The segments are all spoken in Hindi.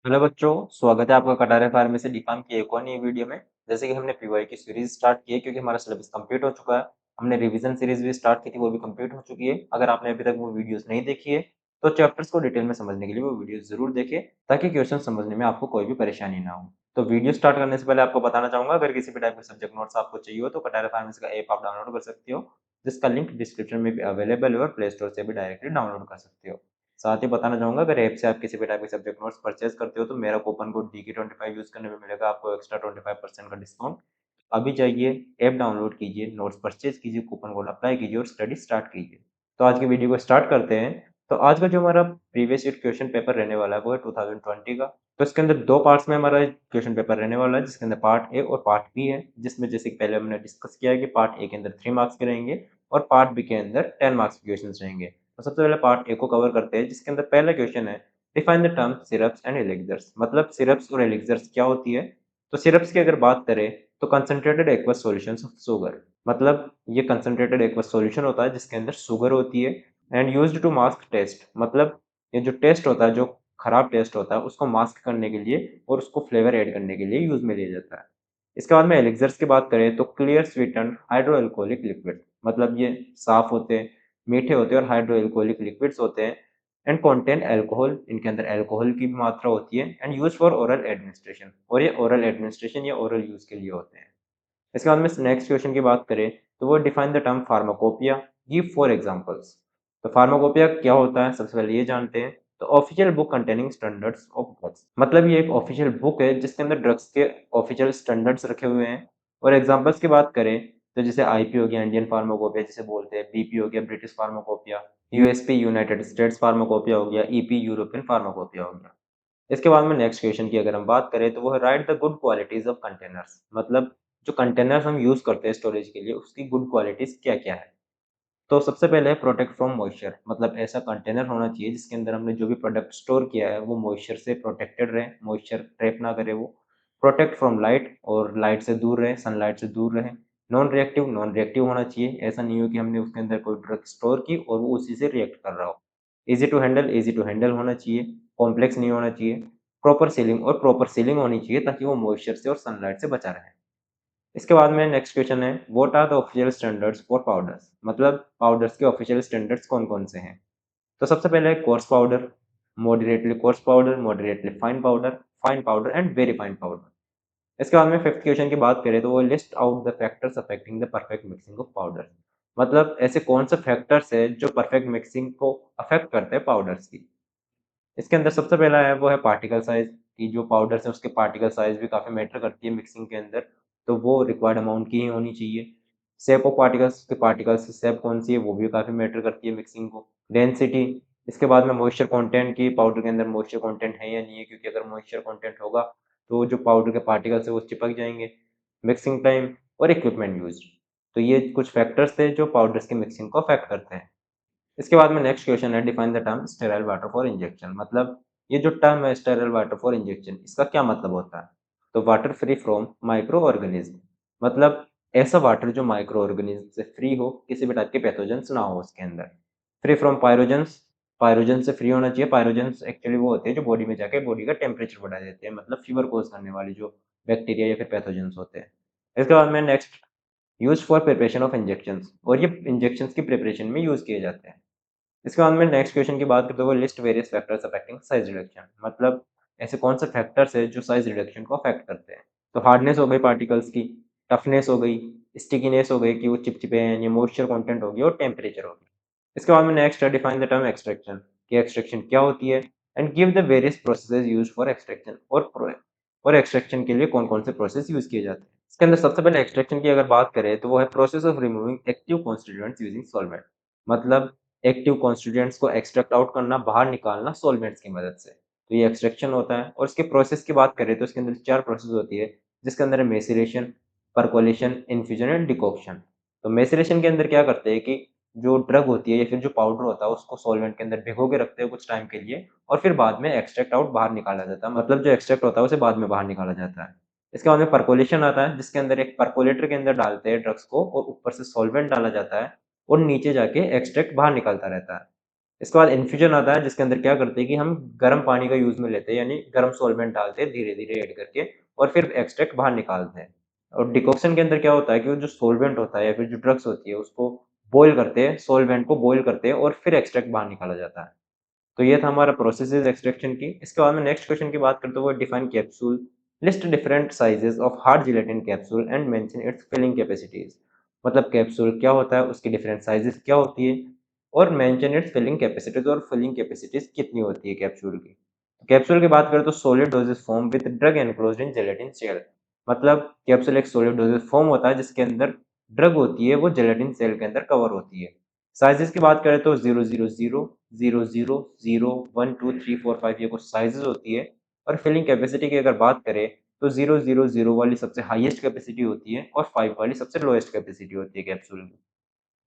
हेलो बच्चों, स्वागत है आपका कटारे फार्मेसी डी फार्म की एक और नई वीडियो में। जैसे कि हमने पीवाई की सीरीज स्टार्ट की है क्योंकि हमारा सिलेबस कंप्लीट हो चुका है। हमने रिवीजन सीरीज भी स्टार्ट की थी, वो भी कंप्लीट हो चुकी है। अगर आपने अभी तक वो वीडियोस नहीं देखी है तो चैप्टर्स को डिटेल में समझने के लिए वो वीडियो जरूर देखें, ताकि क्वेश्चन समझने में आपको कोई भी परेशानी ना हो। तो वीडियो स्टार्ट करने से पहले आपको बताना चाहूंगा, अगर किसी भी टाइप के सब्जेक्ट नोट्स आपको चाहिए हो तो कटारे फार्मेसी का ऐप आप डाउनलोड कर सकते हो, जिसका लिंक डिस्क्रिप्शन में भी अवेलेबल है और प्ले स्टोर से भी डायरेक्टली डाउनलोड कर सकते हो। साथ ही बताना चाहूंगा, अगर ऐप से आप किसी भी टाइप के सब्जेक्ट नोट्स परचेज करते हो तो मेरा कूपन कोड DK25 यूज करने में मिलेगा आपको एक्स्ट्रा 25% का डिस्काउंट। अभी जाइए, ऐप डाउनलोड कीजिए, नोट्स परचेज कीजिए, कूपन कोड अप्लाई कीजिए और स्टडी स्टार्ट कीजिए। तो आज की वीडियो को स्टार्ट करते हैं। तो आज का जो हमारा प्रीवियस ईयर क्वेश्चन पेपर रहने वाला है वो है 2020 का। तो इसके अंदर दो पार्ट्स में हमारा क्वेश्चन पेपर रहने वाला है, जिसके अंदर पार्ट ए और पार्ट बी है। जिसमें जैसे कि पहले हमने डिस्कस किया है कि पार्ट ए के अंदर 3 मार्क्स के रहेंगे और पार्ट बी के अंदर 10 मार्क्स के क्वेश्चन रहेंगे। तो सबसे पहले पार्ट ए को कवर करते हैं, जिसके अंदर पहला क्वेश्चन है define the term syrups and elixirs. मतलब सिरप्स और एलिक्सर्स क्या होती है। तो सिरप्स की अगर बात करें तो concentrated aqueous solutions of sugar. मतलब ये कंसंट्रेटेड एक्वस सॉल्यूशन होता है जिसके अंदर शुगर होती है। And used to mask taste. मतलब ये जो टेस्ट होता है, जो खराब टेस्ट होता है, उसको मास्क करने के लिए और उसको फ्लेवर ऐड करने के लिए यूज में लिया जाता है। इसके बाद में एलिक्सर्स की बात करें तो क्लियर स्वीटन हाइड्रोअल्कोहलिक लिक्विड। मतलब ये साफ होते हैं, मीठे होते हैं और हाइड्रोअल्कोहलिक लिक्विड्स होते हैं। एंड कॉन्टेन एल्कोहल, इनके अंदर एल्कोहल की भी मात्रा होती है। And use for oral administration, और ये ओरल एडमिनिस्ट्रेशन या ओरल यूज के लिए होते हैं। इसके बाद में नेक्स्ट क्वेश्चन की बात करें तो वो define the term pharmacopoeia, give 4 examples. तो फार्माकोपिया क्या होता है, सबसे पहले ये जानते हैं। तो official book containing standards of drugs. मतलब ये एक ऑफिशियल बुक है जिसके अंदर ड्रग्स के ऑफिशियल स्टैंडर्ड्स रखे हुए हैं। और एग्जांपल्स की बात करें तो जैसे आईपी हो गया, इंडियन फार्माकोपिया जिसे बोलते हैं, बीपी हो गया, British pharmacopoeia, USP United states pharmacopoeia हो गया, ईपी यूरोपियन फार्माकोपिया हो गया। इसके बाद में नेक्स्ट क्वेश्चन की अगर हम बात करें तो वो है right the good qualities of containers. मतलब जो कंटेनर्स हम यूज करते हैं स्टोरेज के लिए, उसकी गुड क्वालिटीज क्या क्या है। तो सबसे पहले है प्रोटेक्ट फ्रॉम मॉइस्चर। मतलब ऐसा कंटेनर होना चाहिए जिसके अंदर हमने जो भी प्रोडक्ट स्टोर किया है वो मॉइस्चर से प्रोटेक्टेड रहे, मॉइस्चर ट्रैप ना करे वो। प्रोटेक्ट फ्रॉम लाइट, और लाइट से दूर रहे, सनलाइट से दूर रहे। नॉन रिएक्टिव होना चाहिए, ऐसा नहीं हो कि हमने उसके अंदर कोई ड्रग स्टोर की और वो उसी से रिएक्ट कर रहा हो। इजी टू हैंडल होना चाहिए, कॉम्प्लेक्स नहीं होना चाहिए। प्रॉपर सीलिंग, और प्रॉपर सीलिंग होनी चाहिए ताकि वो मॉइस्चर से और सनलाइट से बचा रहे। इसके बाद में नेक्स्ट क्वेश्चन है what are the official standards for powders. मतलब पाउडर्स के ऑफिशियल स्टैंडर्ड्स कौन कौन से हैं। तो सबसे पहले है coarse powder, moderately coarse powder, moderately fine powder and very fine powder. इसके बाद में फिफ्थ क्वेश्चन की बात करें तो वो list out the factors affecting the perfect mixing of powder. मतलब ऐसे कौन से फैक्टर्स है जो परफेक्ट मिक्सिंग को अफेक्ट करते हैं पाउडर्स की। इसके अंदर सबसे पहला है वो है पार्टिकल साइज, कि जो पाउडर्स है उसके पार्टिकल साइज भी काफी मैटर करती है मिक्सिंग के अंदर। तो वो रिक्वायर्ड अमाउंट की ही होनी चाहिए। शेप ऑफ पार्टिकल्स, के पार्टिकल्स की शेप कौन सी है वो भी काफी मैटर करती है मिक्सिंग को। डेंसिटी। इसके बाद में मॉइस्चर कंटेंट, की पाउडर के अंदर मॉइस्चर कंटेंट है या नहीं है, क्योंकि अगर मॉइस्चर कंटेंट होगा तो जो पाउडर के पार्टिकल्स है वो चिपक जाएंगे। मिक्सिंग टाइम और इक्विपमेंट यूज। तो ये कुछ फैक्टर्स थे जो पाउडर्स की मिक्सिंग को अफेक्ट करते हैं। इसके बाद में नेक्स्ट क्वेश्चन है define the term sterile water for injection. मतलब ये जो टर्म है स्टेराइल वाटर फॉर इंजेक्शन, इसका क्या मतलब होता है। तो water free from micro organism. मतलब ऐसा वाटर जो माइक्रो ऑर्गेनिज्म से फ्री हो, किसी भी टाइप के पैथोजेंस ना हो उसके अंदर। फ्री फ्रॉम पायरोजेंस, पायरोजन से फ्री होना चाहिए। पायरोजेंस एक्चुअली वो होते हैं जो बॉडी में जाके बॉडी का टेम्परेचर बढ़ा देते हैं, मतलब फीवर कोज करने वाले जो बैक्टीरिया या फिर पैथोजेंस होते हैं। इसके बाद में next use for preparation of injections, और ये इंजेक्शंस की प्रिपरेशन में यूज किए जाते हैं। इसके बाद में नेक्स्ट क्वेश्चन की बात करते हुए list various factors affecting size reduction. मतलब ऐसे कौन से फैक्टर्स है जो साइज रिडक्शन को अफेक्ट करते हैं। तो हार्डनेस हो गई पार्टिकल्स की, टफनेस हो गई, स्टिकीनेस हो गई कि वो चिपचिपे हैं, ये मॉइस्चर कंटेंट हो गया और टेम्परेचर हो गया। इसके बाद में नेक्स्ट है डिफाइन द टर्म एक्सट्रैक्शन, कि एक्सट्रैक्शन क्या होती है। And give the various processes used for extraction, और एक्सट्रैक्शन के लिए कौन कौन से प्रोसेस यूज किए जाते हैं। इसके अंदर सबसे पहले एक्सट्रैक्शन की अगर बात करें तो वो है process of removing active constituents using solvent. मतलब एक्टिव कॉन्स्टिट्यूएंट्स को एक्सट्रैक्ट आउट करना, बाहर निकालना सॉल्वेंट्स की मदद से। तो ये एक्सट्रैक्शन होता है। और इसके प्रोसेस की बात करें तो इसके अंदर 4 प्रोसेस होती है, जिसके अंदर है मेसिलेशन, परकोलेशन, इन्फ्यूजन एंड डिकॉक्शन। तो मेसिलेशन के अंदर क्या करते हैं कि जो ड्रग होती है या फिर जो पाउडर होता है उसको सॉल्वेंट के अंदर भिगो के रखते हैं कुछ टाइम के लिए, और फिर बाद में एक्सट्रैक्ट आउट बाहर निकाला जाता है। मतलब जो एक्सट्रैक्ट होता है उसे बाद में बाहर निकाला जाता है। इसके बाद में परकोलेशन आता है, जिसके अंदर एक परकोलेटर के अंदर डालते हैं ड्रग्स को और ऊपर से सॉल्वेंट डाला जाता है और नीचे जाके एक्सट्रैक्ट बाहर निकलता रहता है। इसके बाद इन्फ्यूजन आता है जिसके अंदर क्या करते हैं कि हम गर्म पानी का यूज़ में लेते हैं, यानी गर्म सॉल्वेंट डालते हैं धीरे-धीरे ऐड करके और फिर एक्सट्रैक्ट बाहर निकालते हैं। और डिकॉक्शन के अंदर क्या होता है कि वो जो सॉल्वेंट होता है या फिर जो ड्रग्स होती है उसको बॉयल करते हैं, सॉल्वेंट को बॉयल करते हैं और फिर एक्सट्रैक्ट बाहर निकाला जाता है। तो ये था हमारा प्रोसेसेस एक्सट्रैक्शन की। इसके बाद में नेक्स्ट क्वेश्चन की बात करते हुए define capsule, list different sizes of hard gelatin capsule and mention its filling capacities. मतलब कैप्सूल क्या होता है, उसकी डिफरेंट साइजेस क्या होती है और मेंशन इट्स फिलिंग कैपेसिटीज, और फिलिंग कैपेसिटीज कितनी होती है कैप्सूल की। कैप्सूल की बात करें तो solid dosage form with drug enclosed in gelatin shell. मतलब कैप्सूल एक सॉलिड डोजेज फॉर्म होता है जिसके अंदर ड्रग होती है, वो जेलेटिन सेल के अंदर कवर होती है। साइजेस की बात करें तो 000, 000, 1, 2, 3, 4, 5 ये कुछ साइजेस होती है। और फिलिंग कैपेसिटी की अगर बात करें तो 000 वाली सबसे हाईएस्ट कैपेसिटी होती है और 5 वाली सबसे लोएस्ट कैपेसिटी होती है कैप्सूल की।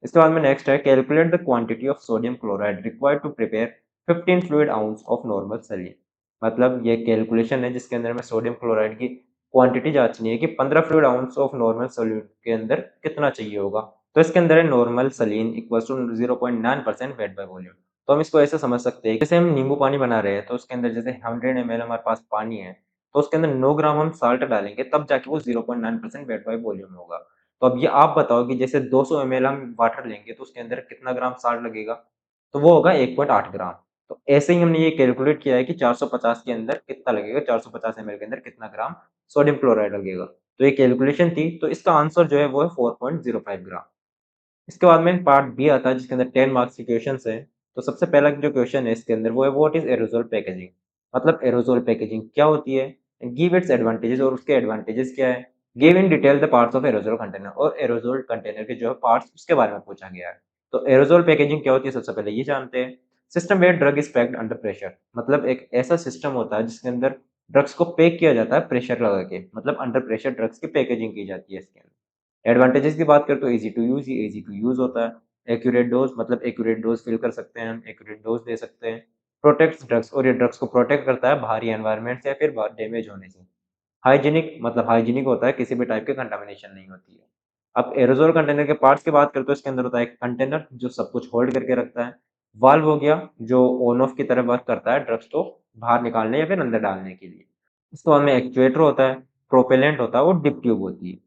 इसके बाद में नेक्स्ट है calculate the quantity of sodium chloride required to prepare 15 fluid ounce of normal saline. मतलब ये कैलकुलेशन है जिसके अंदर हमें सोडियम क्लोराइड की क्वांटिटी जांचनी है कि 15 fluid ounce of normal solute के अंदर कितना चाहिए होगा। तो इसके अंदर है normal saline equal to 0.9% weight by volume. तो हम इसको ऐसे समझ सकते हैं, जैसे हम नींबू पानी बना रहे हैं तो उसके अंदर जैसे 100 ml हमारे पास पानी है, तो उसके अंदर 9 ग्राम हम साल्ट डालेंगे तब जाके वो 0.9% वेट बाय वॉल्यूम होगा। तो अब ये आप बताओ कि जैसे 200 ml हम वाटर लेंगे तो उसके अंदर कितना ग्राम साल्ट लगेगा? तो वो होगा 1.8 ग्राम। तो ऐसे ही हमने ये कैलकुलेट किया है कि 450 के अंदर कितना लगेगा, 450 ml के अंदर कितना ग्राम सोडियम क्लोराइड लगेगा। तो ये कैलकुलेशन थी, तो इसका आंसर जो है वो है 4.05 ग्राम। इसके बाद में पार्ट बी आता है जिसके अंदर 10 मार्क्स के क्वेश्चंस हैं। तो सबसे पहला जो क्वेश्चन है इसके अंदर वो है व्हाट इज एरोसोल पैकेजिंग। मतलब एरोसोल पैकेजिंग क्या होती है, गिव इट्स एडवांटेजेस, और उसके एडवांटेजेस क्या है। Give in detail the parts of aerosol container, और एरोसोल कंटेनर के जो है पार्ट्स उसके बारे में पूछा गया है। तो एरोसोल पैकेजिंग क्या होती है सबसे पहले ये जानते हैं। System where drug is packed under pressure. मतलब एक ऐसा सिस्टम होता है जिसके अंदर ड्रग्स को पैक किया जाता है प्रेशर लगा के, मतलब अंडर प्रेशर ड्रग्स की पैकेजिंग की जाती है इसके अंदर। एडवांटेजेस की बात करें तो ईजी टू यूज, ये ईजी टू यूज होता है। एक्यूरेट डोज, मतलब एक्यूरेट डोज फिल कर सकते हैं हम, एक्यूरेट डोज दे सकते हैं। प्रोटेक्ट्स ड्रग्स, और ये ड्रग्स को प्रोटेक्ट करता है बाहरी एनवायरनमेंट से या फिर डैमेज होने से। हाइजीनिक, मतलब हाइजीनिक होता है, किसी भी टाइप की कंटामिनेशन नहीं होती है। अब एरोजोल कंटेनर के पार्ट्स की बात करें तो इसके अंदर होता है एक कंटेनर जो सब कुछ होल्ड करके रखता है। वाल्व हो गया जो ऑन ऑफ की तरह वर्क करता है ड्रग्स को बाहर निकालने या फिर अंदर डालने के लिए। उसके बाद में एक्चुएटर होता है, प्रोपेलेंट होता है और डिप ट्यूब होती है।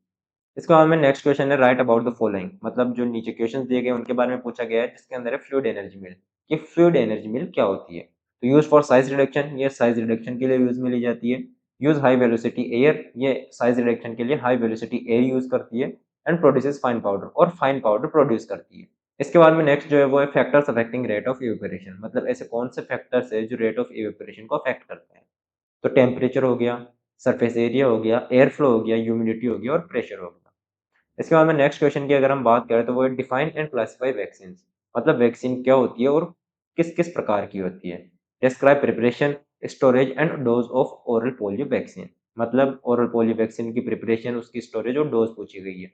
इसके बाद में नेक्स्ट क्वेश्चन है राइट अबाउट द फॉलोइंग। मतलब जो नीचे क्वेश्चन दिए गए उनके बारे में पूछा गया है जिसके अंदर है फ्लूइड एनर्जी मिल। ये फ्लूइड एनर्जी मिल क्या होती है। तो यूज फॉर साइज रिडक्शन, ये साइज रिडक्शन के लिए यूज में ली जाती है। यूज हाई वेलोसिटी एयर, ये साइज रिडक्शन के लिए हाई वेलोसिटी एयर यूज करती है। एंड प्रोड्यूसेस फाइन पाउडर, और फाइन पाउडर प्रोड्यूस करती है। इसके बाद में नेक्स्ट जो है वो है factors affecting rate of evaporation. मतलब ऐसे कौन से फैक्टर्स है जो रेट ऑफ इवेपोरेशन को अफेक्ट करते हैं। तो टेम्परेचर हो गया, सरफेस एरिया हो गया, एयर फ्लो हो गया, ह्यूमिडिटी हो गया और प्रेशर हो गया। इसके बाद में नेक्स्ट क्वेश्चन की अगर हम बात करें तो वो है डिफाइन एंड क्लासिफाई वैक्सीन। मतलब वैक्सीन क्या होती है और किस किस प्रकार की होती है। Describe preparation, storage and dose of oral polio vaccine. मतलब ओरल पोलियो वैक्सीन की प्रिपरेशन, उसकी स्टोरेज और डोज पूछी गई है।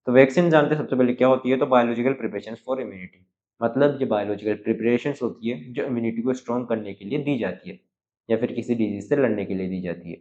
तो वैक्सीन जानते हैं सबसे पहले क्या होती है, तो बायोलॉजिकल प्रिपरेशन फॉर इम्यूनिटी। मतलब ये बायोलॉजिकल प्रिपरेशन होती है जो इम्यूनिटी को स्ट्रॉन्ग करने के लिए दी जाती है या फिर किसी डिजीज से लड़ने के लिए दी जाती है।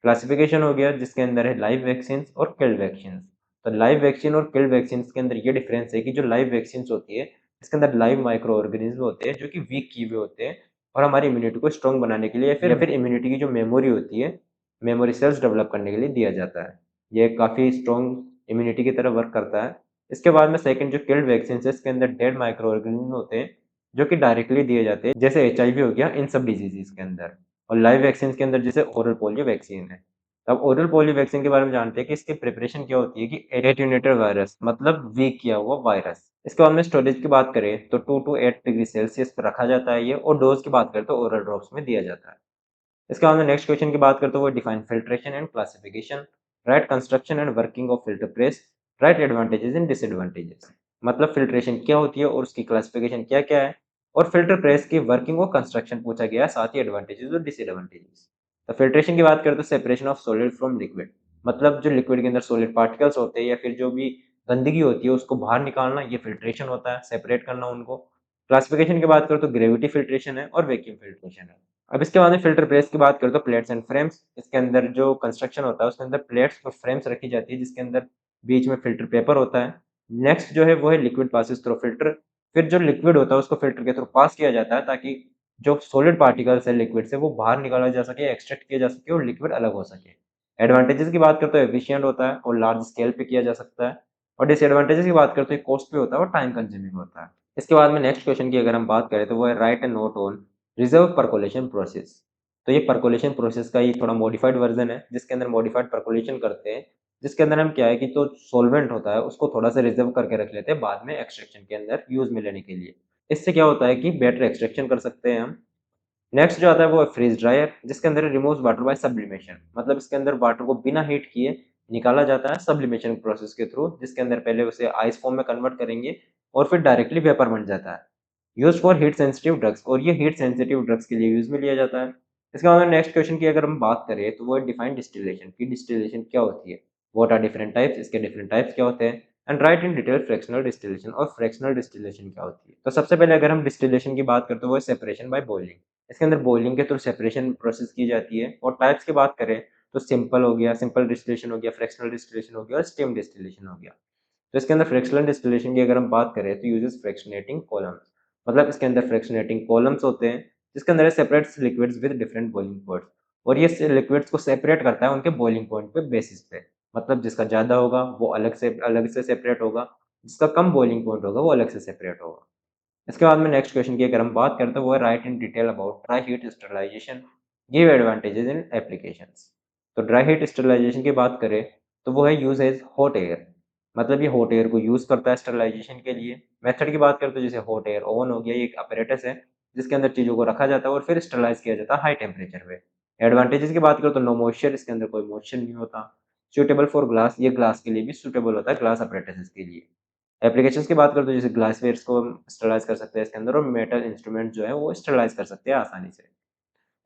क्लासिफिकेशन हो गया जिसके अंदर है लाइव वैक्सीन और किल्ड वैक्सीन। तो लाइव वैक्सीन और किल्ड वैक्सीन के अंदर ये डिफरेंस है कि जो लाइव वैक्सीन होती है इसके अंदर लाइव माइक्रो ऑर्गेनिज्म होते हैं जो कि वीक किए हुए होते हैं और हमारी इम्यूनिटी को स्ट्रॉन्ग बनाने के लिए या फिर इम्यूनिटी की जो मेमोरी होती है, मेमोरी सेल्स डेवलप करने के लिए दिया जाता है। ये काफ़ी स्ट्रॉन्ग इम्यूनिटी की तरह वर्क करता है। इसके बाद में सेकंड जो किल्ड वैक्सीन है इसके अंदर डेड माइक्रो ऑर्गेनिज्म होते हैं जो कि डायरेक्टली दिए जाते हैं, जैसे एचआईवी हो गया इन सब डिजीजेस के अंदर। और लाइव वैक्सीन के अंदर जैसे ओरल पोलियो वैक्सीन है। अब ओरल पोलियो वैक्सीन के बारे में जानते हैं कि इसकी प्रिपरेशन क्या होती है कि एटेन्यूएटेड वायरस, मतलब वीक किया हुआ वायरस। इसके बाद में स्टोरेज की बात करें तो 2 to 8 डिग्री सेल्सियस पर रखा जाता है ये, और डोज की बात करें तो ओरल ड्रॉप्स में दिया जाता है। इसके बाद में नेक्स्ट क्वेश्चन की बात करते हुए define filtration and classification, right construction and working of filter press, right advantages and disadvantages. मतलब फिल्ट्रेशन क्या होती है और उसकी क्लासिफिकेशन क्या क्या है, और फिल्टर प्रेस की वर्किंग और कंस्ट्रक्शन पूछा गया है, साथ ही एडवांटेजेस और डिसएडवांटेजेस। तो फिल्ट्रेशन की बात करें तो separation of solid from liquid. मतलब जो लिक्विड के अंदर सॉलिड पार्टिकल्स होते हैं या फिर जो भी गंदगी होती है उसको बाहर निकालना, ये फिल्ट्रेशन होता है, सेपरेट करना उनको। क्लासिफिकेशन की बात करें तो ग्रेविटी फिल्ट्रेशन है और वैक्यूम फिल्ट्रेशन है। अब इसके बाद में फिल्टर प्रेस की बात करें तो प्लेट्स एंड फ्रेम्स। इसके अंदर जो कंस्ट्रक्शन होता है उसके अंदर प्लेट्स और फ्रेम्स रखी जाती है जिसके अंदर बीच में फिल्टर पेपर होता है। नेक्स्ट जो है वो है लिक्विड पासिस थ्रू फिल्टर। फिर जो लिक्विड होता है उसको फ़िल्टर के थ्रू पास किया जाता है ताकि जो सॉलिड पार्टिकल्स है लिक्विड से वो बाहर निकाला जा सके, एक्सट्रैक्ट किया जा सके और लिक्विड अलग हो सके। एडवांटेजेस की बात करें तो एफिशिएंट होता है और लार्ज स्केल पे किया जा सकता है, और डिसएडवांटेजेस की बात करें तो ये कॉस्टली होता है और टाइम कंज्यूमिंग होता है। इसके बाद में नेक्स्ट क्वेश्चन की अगर हम बात करें तो वो है right a note on reserve percolation process. तो ये परकोलेशन प्रोसेस का ही थोड़ा मॉडिफाइड वर्जन है जिसके अंदर मॉडिफाइड परकोलेशन करते हैं, जिसके अंदर हम क्या है कि जो सॉल्वेंट होता है उसको थोड़ा-सा रिज़र्व करके रख लेते हैं बाद में एक्सट्रैक्शन के अंदर यूज़ में लेने के लिए। इससे क्या होता है कि बेटर एक्सट्रैक्शन कर सकते हैं हम। नेक्स्ट जो आता है वो है फ्रीज़ ड्रायर जिसके अंदर रिमूव्स वाटर बाय सब्लिमेशन, मतलब इसके अंदर वाटर को बिना हीट किए निकाला जाता है सब्लिमेशन प्रोसेस के थ्रू, जिसके अंदर पहले उसे आइस फॉर्म में कन्वर्ट करेंगे और फिर डायरेक्टली वेपर बन जाता है। Used for heat sensitive drugs, और ये हीट सेंसिटिव ड्रग्स के लिए यूज़ में लिया जाता है। इसके बाद में नेक्स्ट क्वेश्चन की अगर हम बात करें तो वो है डिफाइन डिस्टिलेशन की डिस्टिलेशन क्या होती है? व्हाट आर डिफरेंट टाइप्स, इसके डिफरेंट टाइप्स क्या होते हैं? And right in detail fractional distillation, और फ्रैक्शनल डिस्टिलेशन क्या होती है? तो सबसे पहले अगर हम डिस्टिलेशन की बात करते हैं वो है सेपरेशन बाय बॉइलिंग। इसके अंदर बॉइलिंग के थ्रू सेपरेशन प्रोसेस की जाती है, और टाइप्स की बात करें तो सिंपल हो गया, सिंपल डिस्टिलेशन हो गया, फ्रैक्शनल डिस्टिलेशन हो गया और स्टीम डिस्टिलेशन हो गया। तो इसके अंदर फ्रैक्शनल डिस्टिलेशन की अगर हम बात करें तो यूजेस फ्रैक्शनेटिंग कॉलम्स, मतलब इसके अंदर फ्रैक्शनेटिंग कॉलम्स होते हैं जिसके अंदर separates liquids with different boiling points, और ये लिक्विड्स को सेपरेट करता है उनके बॉइलिंग पॉइंट पे बेसिस पे, मतलब जिसका ज़्यादा होगा वो अलग से सेपरेट होगा, जिसका कम बॉइलिंग पॉइंट होगा वो अलग से सेपरेट होगा। इसके बाद में नेक्स्ट क्वेश्चन की अगर हम बात करते हैं वो है write in detail about dry heat sterilization, give advantages in applications. तो ड्राई हीट स्टरलाइजेशन की बात करें तो वो है यूज एज हॉट एयर, मतलब ये हॉट एयर को यूज करता है स्टरलाइजेशन के लिए। मेथड की बात करें तो जैसे हॉट एयर ओवन हो गया, ये एक अपरेटस है जिसके अंदर चीजों को रखा जाता है और फिर स्टरलाइज किया जाता है हाई टेम्परेचर पे। एडवांटेजेस की बात करें तो नो मॉइस्चर, इसके अंदर कोई मॉइस्चर नहीं होता। सुटेबल फॉर ग्लास, ये ग्लास के लिए भी सुटेबल होता है, ग्लास अपरेटस के लिए। एप्लीकेशंस की बात करें तो जैसे ग्लासवेयर्स को हम स्टरलाइज़ कर सकते हैं इसके अंदर, और मेटल इंस्ट्रूमेंट जो है वो स्टरलाइज़ कर सकते हैं आसानी से।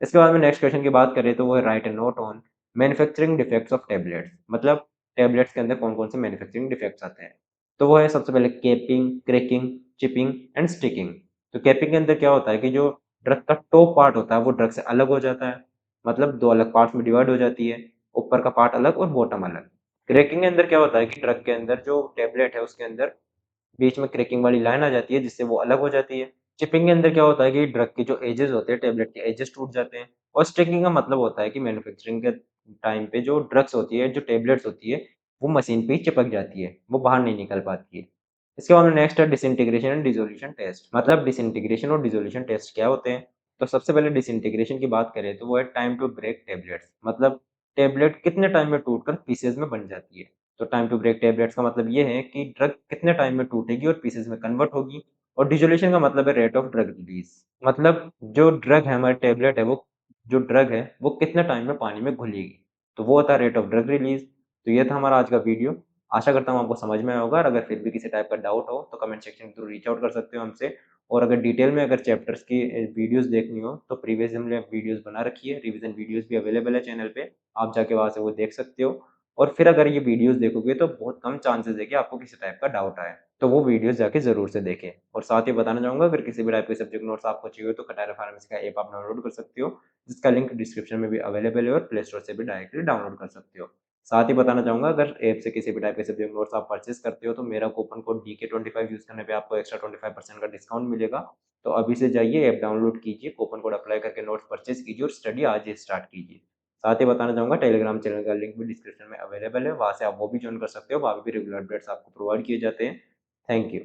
इसके बाद में नेक्स्ट क्वेश्चन की बात करें तो वो है right a note on manufacturing defects of tablets, मतलब टैबलेट्स के अंदर कौन-कौन से मैन्युफैक्चरिंग डिफेक्ट्स आते हैं। तो वो है सबसे पहले capping, cracking, chipping and sticking. तो कैपिंग के अंदर क्या होता है कि जो ड्रग का टॉप पार्ट होता है वो ड्रग से अलग हो जाता है, मतलब 2 अलग पार्ट्स में डिवाइड हो जाती है, ऊपर का पार्ट अलग और बॉटम अलग। क्रैकिंग के अंदर क्या होता है कि ड्रग के अंदर जो टैबलेट है उसके अंदर बीच में क्रैकिंग वाली लाइन आ जाती है जिससे वो अलग हो जाती है। चिपिंग के अंदर क्या होता है कि ड्रग के जो एजेस होते हैं, टैबलेट के एजेस टूट जाते हैं। और स्टिकिंग का मतलब होता है कि मैन्युफैक्चरिंग के टाइम पे जो ड्रग्स होती है, जो टैबलेट्स होती है, वो मशीन पे ही चिपक जाती है, वो बाहर नहीं निकल पाती है। इसके बाद में नेक्स्ट है डिसइंटीग्रेशन एंड डिसोल्यूशन टेस्ट, मतलब डिसइंटीग्रेशन और डिसोल्यूशन टेस्ट क्या होते हैं? तो सबसे पहले डिसइंटीग्रेशन की बात करें तो वो है टाइम टू ब्रेक टैबलेट्स, मतलब टैबलेट कितने टाइम में टूटकर पीसेज़ में बन जाती है। तो टाइम टू ब्रेक टैबलेट्स का मतलब ये है कि ड्रग कितने टाइम में टूटेगी और पीसेस में कन्वर्ट होगी। और डिसोल्यूशन का मतलब है रेट ऑफ ड्रग रिलीज, मतलब जो ड्रग है, हमारी टैबलेट है, वो जो ड्रग है वो कितने टाइम में पानी में घुलेगी, तो वो होता है रेट ऑफ ड्रग रिलीज। तो ये था हमारा आज का वीडियो। आशा करता हूँ आपको समझ में आया होगा, और अगर फिर भी किसी टाइप का डाउट हो तो कमेंट सेक्शन के थ्रू रीच आउट कर सकते हो हमसे। और अगर डिटेल में अगर चैप्टर्स की वीडियोस देखनी हो तो प्रीवियस हमने वीडियोस बना रखी है, रिवीजन वीडियोस भी अवेलेबल है चैनल पे, आप जाके वहाँ से वो देख सकते हो। और फिर अगर ये वीडियोस देखोगे तो बहुत कम चांसेस है कि आपको किसी टाइप का डाउट आए, तो वो वीडियोस जाके ज़रूर से देखें। और साथ ही बताना चाहूँगा, अगर किसी भी टाइप के सब्जेक्ट नोट्स आपको चाहिए हो तो कटारा फार्मेसी का ऐप आप डाउनलोड कर सकते हो, जिसका लिंक डिस्क्रिप्शन में भी अवेलेबल है, और प्ले स्टोर से भी डायरेक्टली डाउनलोड कर सकते हो। साथ ही बताना चाहूँगा, अगर ऐप से किसी भी टाइप के सब्जेक्ट नोट्स आप परचेज़ करते हो तो मेरा कूपन कोड DK25 यूज़ करने पे आपको एक्स्ट्रा 25% का डिस्काउंट मिलेगा। तो अभी से जाइए, ऐप डाउनलोड कीजिए, कूपन कोड अप्लाई करके नोट्स परचेज़ कीजिए और स्टडी आज ही स्टार्ट कीजिए। साथ ही बताना चाहूँगा, टेलीग्राम चैनल का लिंक भी डिस्क्रिप्शन में अवेलेबल है, वहाँ से आप वो भी जॉइन कर सकते हो, वहाँ पे भी रेगुलर अपडेट्स आपको प्रोवाइड किए जाते हैं। Thank you.